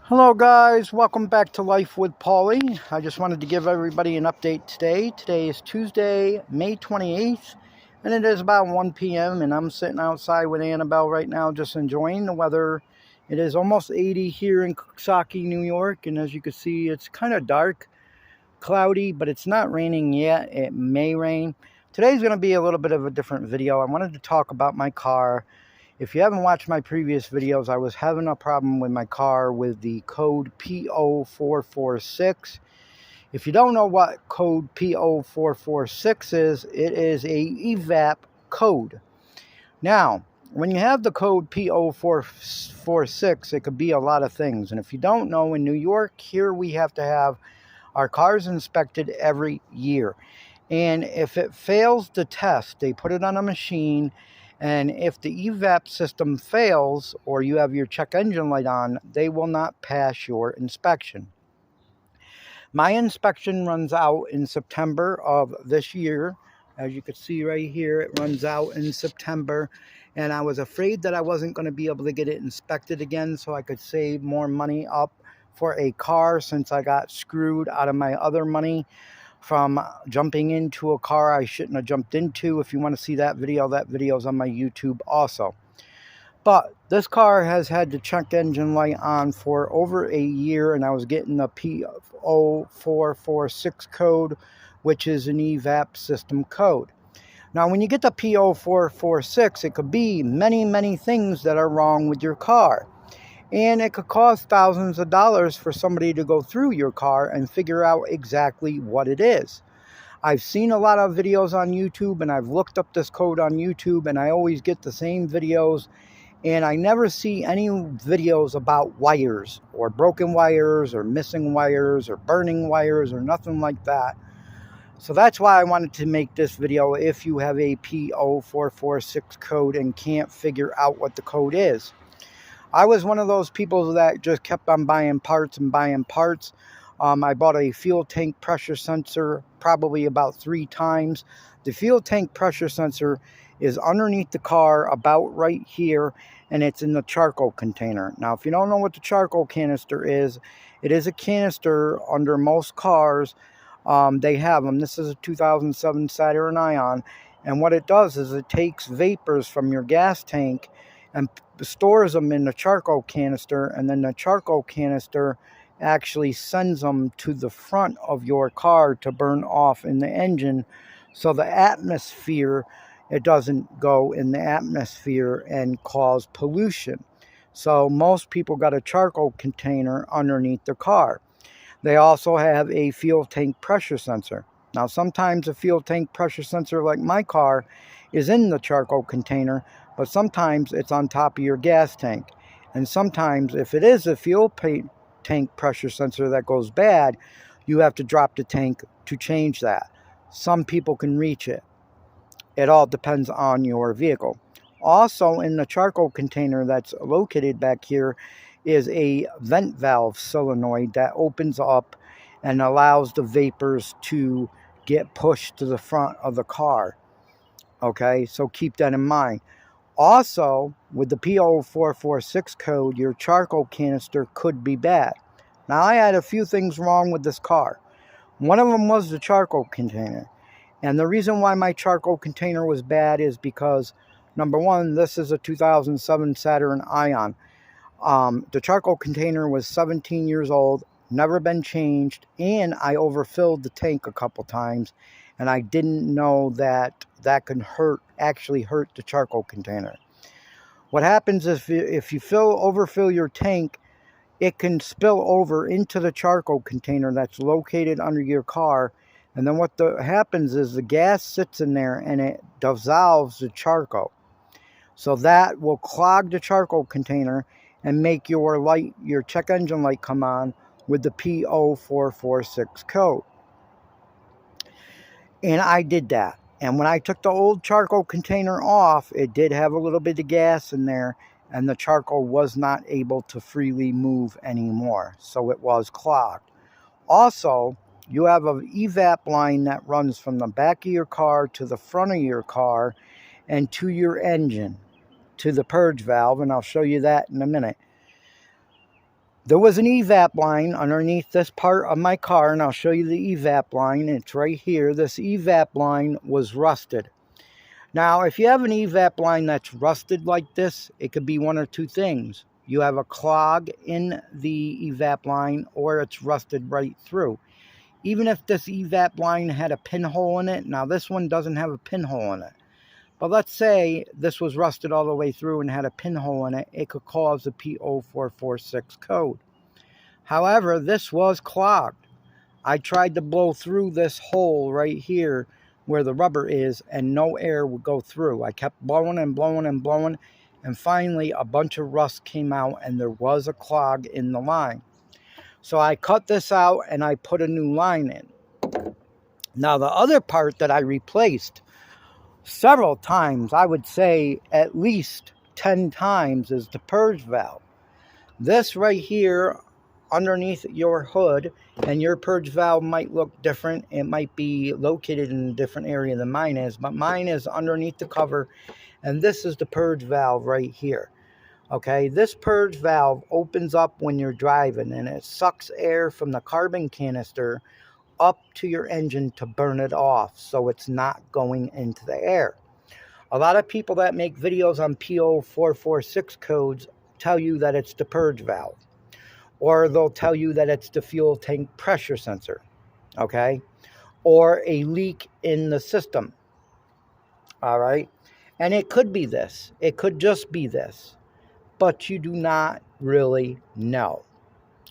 Hello guys, welcome back to Life with Paulie. I just wanted to give everybody an update today. Today is Tuesday, May 28th, and it is about 1 p.m. and I'm sitting outside with Annabelle right now just enjoying the weather. It is almost 80 here in Coxsackie, New York, and as you can see, it's kind of dark, cloudy, but it's not raining yet. It may rain. Today's going to be a little bit of a different video. I wanted to talk about my car. If you haven't watched my previous videos, I was having a problem with my car with the code Po446. If you don't know what code Po446 is, it is a Evap code. Now, when you have the code Po446, it could be a lot of things. And if you don't know, in New York, here we have to have our cars inspected every year. And if it fails the test, they put it on a machine. And if the Evap system fails or you have your check engine light on, they will not pass your inspection. My inspection runs out in September of this year. As you can see right here, it runs out in September. And I was afraid that I wasn't going to be able to get it inspected again so I could save more money up for a car since I got screwed out of my other money from jumping into a car I shouldn't have jumped into. If you want to see that video's on my YouTube also. But this car has had the check engine light on for over a year, and I was getting the Po446 code, which is an Evap system code. Now, when you get the Po446, it could be many things that are wrong with your car. And it could cost thousands of dollars for somebody to go through your car and figure out exactly what it is. I've seen a lot of videos on YouTube, and I've looked up this code on YouTube, and I always get the same videos. And I never see any videos about wires or broken wires or missing wires or burning wires or nothing like that. So that's why I wanted to make this video. If you have a Po446 code and can't figure out what the code is. I was one of those people that just kept on buying parts and buying parts. I bought a fuel tank pressure sensor probably about 3 times. The fuel tank pressure sensor is underneath the car about right here, and it's in the charcoal container. Now, if you don't know what the charcoal canister is, it is a canister under most cars. They have them. This is a 2007 Saturn Ion, and what it does is it takes vapors from your gas tank and stores them in the charcoal canister, and then the charcoal canister actually sends them to the front of your car to burn off in the engine, so the atmosphere, it doesn't go in the atmosphere and cause pollution. So most people got a charcoal container underneath their car. They also have a fuel tank pressure sensor. Now, sometimes a fuel tank pressure sensor like my car is in the charcoal container, but sometimes it's on top of your gas tank. And sometimes if it is a fuel tank pressure sensor that goes bad, you have to drop the tank to change that. Some people can reach it. It all depends on your vehicle. Also, in the charcoal container that's located back here is a vent valve solenoid that opens up and allows the vapors to get pushed to the front of the car. Okay, so keep that in mind. Also, with the Po446 code, your charcoal canister could be bad. Now, I had a few things wrong with this car. One of them was the charcoal container. And the reason why my charcoal container was bad is because, number one, this is a 2007 Saturn Ion. The charcoal container was 17 years old, never been changed, and I overfilled the tank a couple times, and I didn't know that that could actually hurt the charcoal container. What happens is if you overfill your tank, it can spill over into the charcoal container that's located under your car, and then what happens is the gas sits in there and it dissolves the charcoal. So that will clog the charcoal container and make your check engine light come on with the Po446 code. And I did that. And when I took the old charcoal container off, it did have a little bit of gas in there, and the charcoal was not able to freely move anymore. So it was clogged. Also, you have an Evap line that runs from the back of your car to the front of your car and to your engine, to the purge valve, and I'll show you that in a minute. There was an evap line underneath this part of my car, and I'll show you the evap line. It's right here. This evap line was rusted. Now, if you have an evap line that's rusted like this, it could be one or two things. You have a clog in the evap line, or it's rusted right through. Even if this evap line had a pinhole in it, now this one doesn't have a pinhole in it. But let's say this was rusted all the way through and had a pinhole in it, it could cause a Po446 code. However, this was clogged. I tried to blow through this hole right here where the rubber is, and no air would go through. I kept blowing and blowing and blowing, and finally a bunch of rust came out and there was a clog in the line. So I cut this out and I put a new line in. Now the other part that I replaced several times, I would say at least 10 times, is the purge valve. This right here underneath your hood, and your purge valve might look different. It might be located in a different area than mine is, but mine is underneath the cover, and this is the purge valve right here. Okay, this purge valve opens up when you're driving, and it sucks air from the carbon canister up to your engine to burn it off, so it's not going into the air. A lot of people that make videos on Po446 codes tell you that it's the purge valve, or they'll tell you that it's the fuel tank pressure sensor, okay, or a leak in the system. All right, and it could be this, it could just be this, but you do not really know.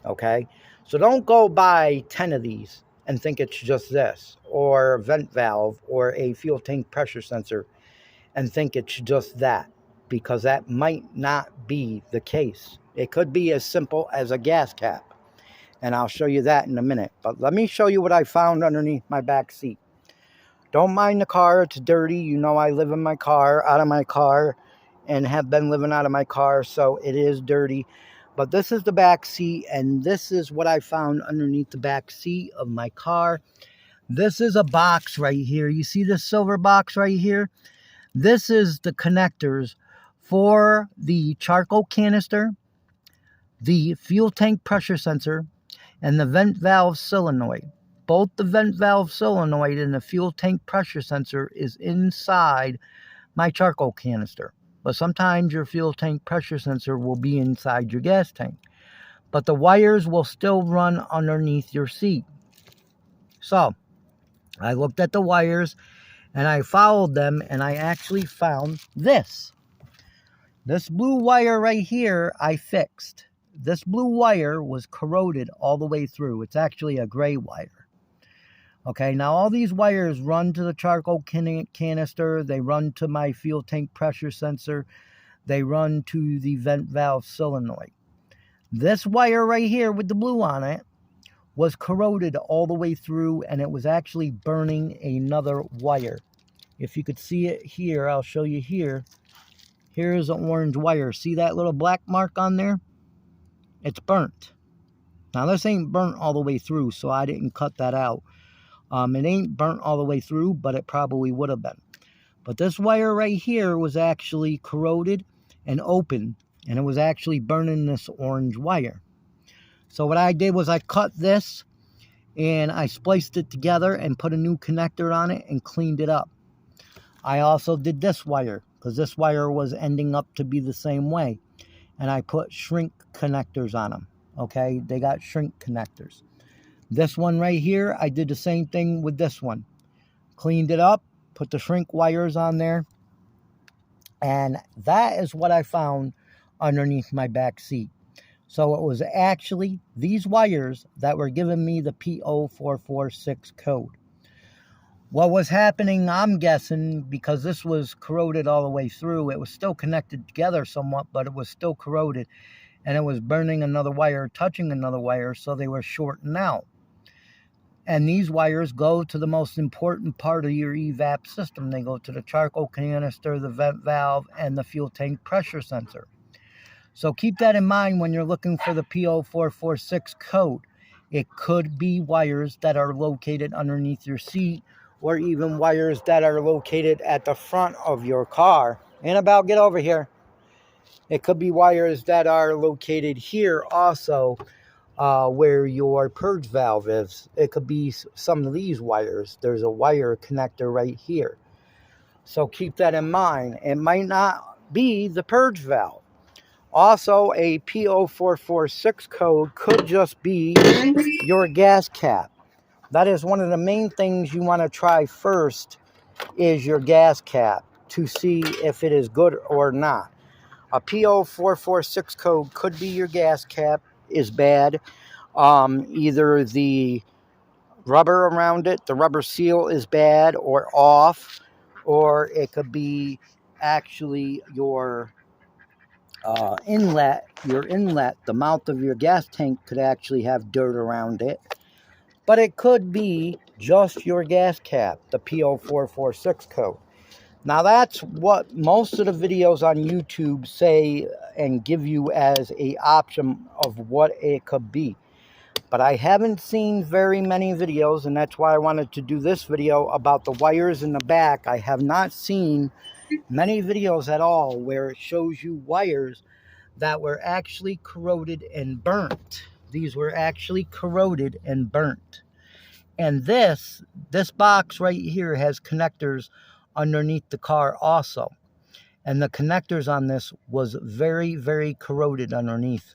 Okay, so don't go buy 10 of these and think it's just this, or a vent valve, or a fuel tank pressure sensor, and think it's just that, because that might not be the case. It could be as simple as a gas cap, and I'll show you that in a minute. But let me show you what I found underneath my back seat. Don't mind the car, it's dirty. You know I live in my car, out of my car, and have been living out of my car, so it is dirty. But this is the back seat, and this is what I found underneath the back seat of my car. This is a box right here. You see this silver box right here? This is the connectors for the charcoal canister, the fuel tank pressure sensor, and the vent valve solenoid. Both the vent valve solenoid and the fuel tank pressure sensor is inside my charcoal canister. But sometimes your fuel tank pressure sensor will be inside your gas tank. But the wires will still run underneath your seat. So, I looked at the wires and I followed them, and I actually found this. This blue wire right here I fixed. This blue wire was corroded all the way through. It's actually a gray wire. Okay, now all these wires run to the charcoal canister, they run to my fuel tank pressure sensor, they run to the vent valve solenoid. This wire right here with the blue on it was corroded all the way through, and it was actually burning another wire. If you could see it here, I'll show you here. Here's an orange wire. See that little black mark on there? It's burnt. Now this ain't burnt all the way through, so I didn't cut that out. It ain't burnt all the way through, but it probably would have been. But this wire right here was actually corroded and open, and it was actually burning this orange wire. So what I did was I cut this, and I spliced it together and put a new connector on it and cleaned it up. I also did this wire, because this wire was ending up to be the same way. And I put shrink connectors on them. Okay, they got shrink connectors. This one right here, I did the same thing with this one. Cleaned it up, put the shrink wires on there. And that is what I found underneath my back seat. So it was actually these wires that were giving me the Po446 code. What was happening, I'm guessing, because this was corroded all the way through, it was still connected together somewhat, but it was still corroded. And it was burning another wire, touching another wire, so they were shorting out. And these wires go to the most important part of your evap system. They go to the charcoal canister, the vent valve, and the fuel tank pressure sensor. So keep that in mind when you're looking for the Po446 code. It could be wires that are located underneath your seat, or even wires that are located at the front of your car. Annabelle, get over here. It could be wires that are located here also, where your purge valve is. It could be some of these wires. There's a wire connector right here. So keep that in mind. It might not be the purge valve. Also, a Po446 code could just be your gas cap. That is one of the main things you want to try first, is your gas cap, to see if it is good or not. A Po446 code could be your gas cap is bad. Either the rubber around it, the rubber seal is bad or off, or it could be actually your inlet, the mouth of your gas tank could actually have dirt around it. But it could be just your gas cap, the Po446 code. Now that's what most of the videos on YouTube say and give you as a option of what it could be. But I haven't seen very many videos, and that's why I wanted to do this video about the wires in the back. I have not seen many videos at all where it shows you wires that were actually corroded and burnt. These were actually corroded and burnt. And this box right here has connectors underneath the car also. And the connectors on this was very, very corroded underneath.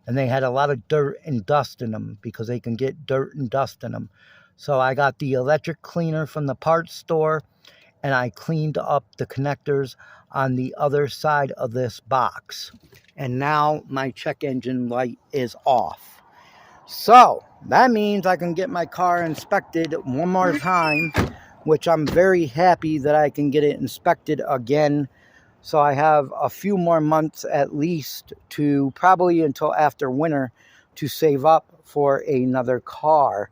And they had a lot of dirt and dust in them, because they can get dirt and dust in them. So I got the electric cleaner from the parts store, and I cleaned up the connectors on the other side of this box. And now my check engine light is off. So that means I can get my car inspected one more time, which I'm very happy that I can get it inspected again. So I have a few more months at least, to probably until after winter, to save up for another car.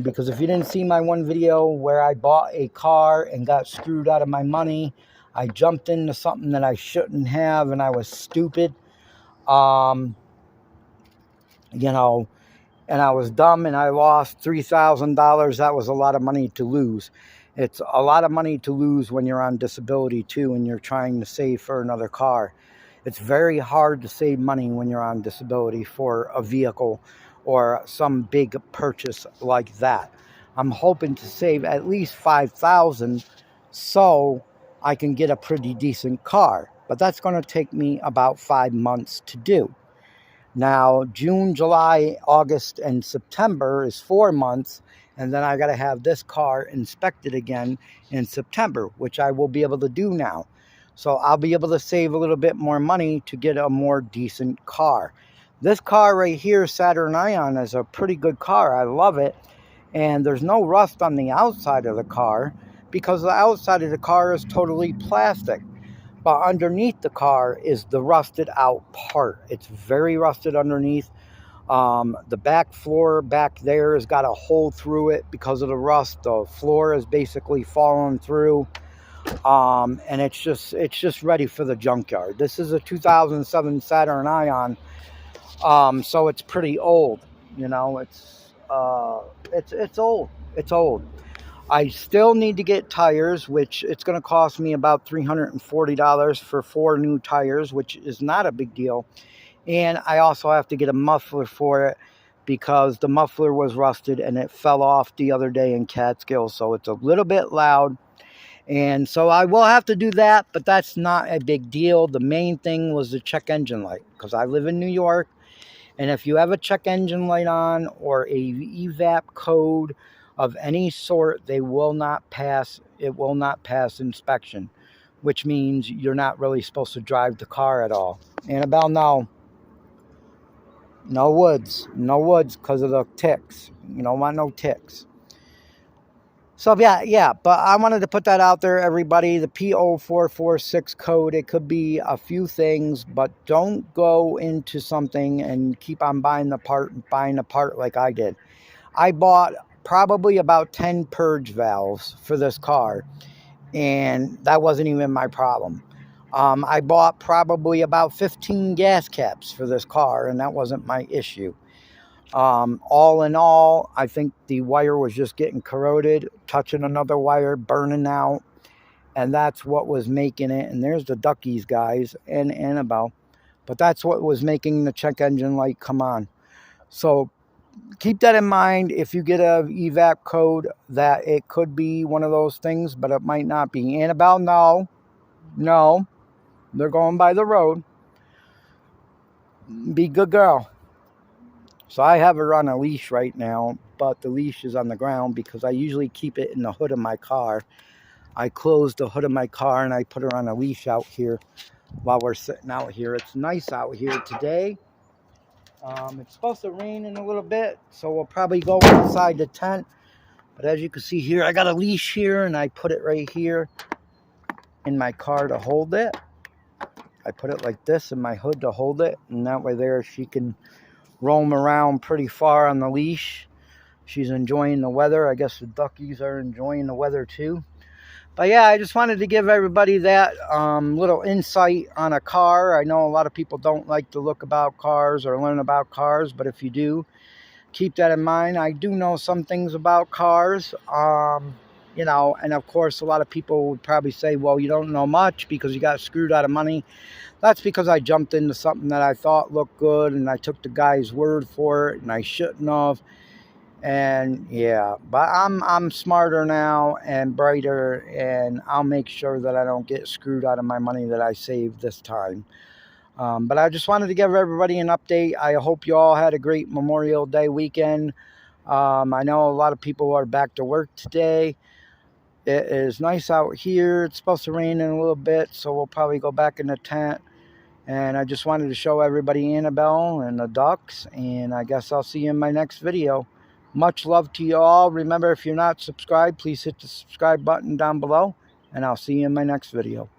Because if you didn't see my one video where I bought a car and got screwed out of my money, I jumped into something that I shouldn't have, and I was stupid. And I was dumb, and I lost $3,000. That was a lot of money to lose. It's a lot of money to lose when you're on disability too, and you're trying to save for another car. It's very hard to save money when you're on disability for a vehicle or some big purchase like that. I'm hoping to save at least $5,000 so I can get a pretty decent car. But that's going to take me about 5 months to do. Now, June, July, August, and September is 4 months, and then I got to have this car inspected again in September, which I will be able to do now. So I'll be able to save a little bit more money to get a more decent car. This car right here, Saturn Ion, is a pretty good car. I love it. And there's no rust on the outside of the car, because the outside of the car is totally plastic. But underneath the car is the rusted out part. It's very rusted underneath. The back floor back there has got a hole through it because of the rust. The floor is basically fallen through. And it's just ready for the junkyard. This is a 2007 Saturn Ion. So it's pretty old. It's old. It's old. I still need to get tires, which it's going to cost me about $340 for 4 new tires, which is not a big deal. And I also have to get a muffler for it, because the muffler was rusted and it fell off the other day in Catskill. So it's a little bit loud. And so I will have to do that, but that's not a big deal. The main thing was the check engine light, because I live in New York. And if you have a check engine light on or a Evap code of any sort, they will not pass. It will not pass inspection, which means you're not really supposed to drive the car at all. Annabelle, no woods, because of the ticks. You don't want no ticks. So yeah, but I wanted to put that out there, everybody. The Po446 code, it could be a few things, but don't go into something and keep on buying the part like I did. I bought probably about 10 purge valves for this car, and that wasn't even my problem. I bought probably about 15 gas caps for this car, and that wasn't my issue. All in all, I think the wire was just getting corroded, touching another wire, burning out, and that's what was making it. And there's the duckies, guys, and Annabelle. But that's what was making the check engine light come on. So keep that in mind if you get a evap code, that it could be one of those things, but it might not be. Annabelle, no, they're going by the road. Be good girl. So I have her on a leash right now, but the leash is on the ground because I usually keep it in the hood of my car. I close the hood of my car and I put her on a leash out here while we're sitting out here. It's nice out here today. It's supposed to rain in a little bit, so we'll probably go inside the tent. But as you can see here, I got a leash here and I put it right here in my car to hold it. I put it like this in my hood to hold it, and that way there she can roam around pretty far on the leash. She's enjoying the weather. I guess the duckies are enjoying the weather too. But yeah, I just wanted to give everybody that little insight on a car. I know a lot of people don't like to look about cars or learn about cars, but if you do, keep that in mind. I do know some things about cars, you know, and of course a lot of people would probably say, well, you don't know much because you got screwed out of money. That's because I jumped into something that I thought looked good and I took the guy's word for it, and I shouldn't have. And yeah, but I'm smarter now and brighter, and I'll make sure that I don't get screwed out of my money that I saved this time. But I just wanted to give everybody an update. I hope you all had a great Memorial Day weekend. I know a lot of people are back to work today. It is nice out here. It's supposed to rain in a little bit, so we'll probably go back in the tent. And I just wanted to show everybody Annabelle and the ducks, and I guess I'll see you in my next video. Much love to you all. Remember, if you're not subscribed, please hit the subscribe button down below, and I'll see you in my next video.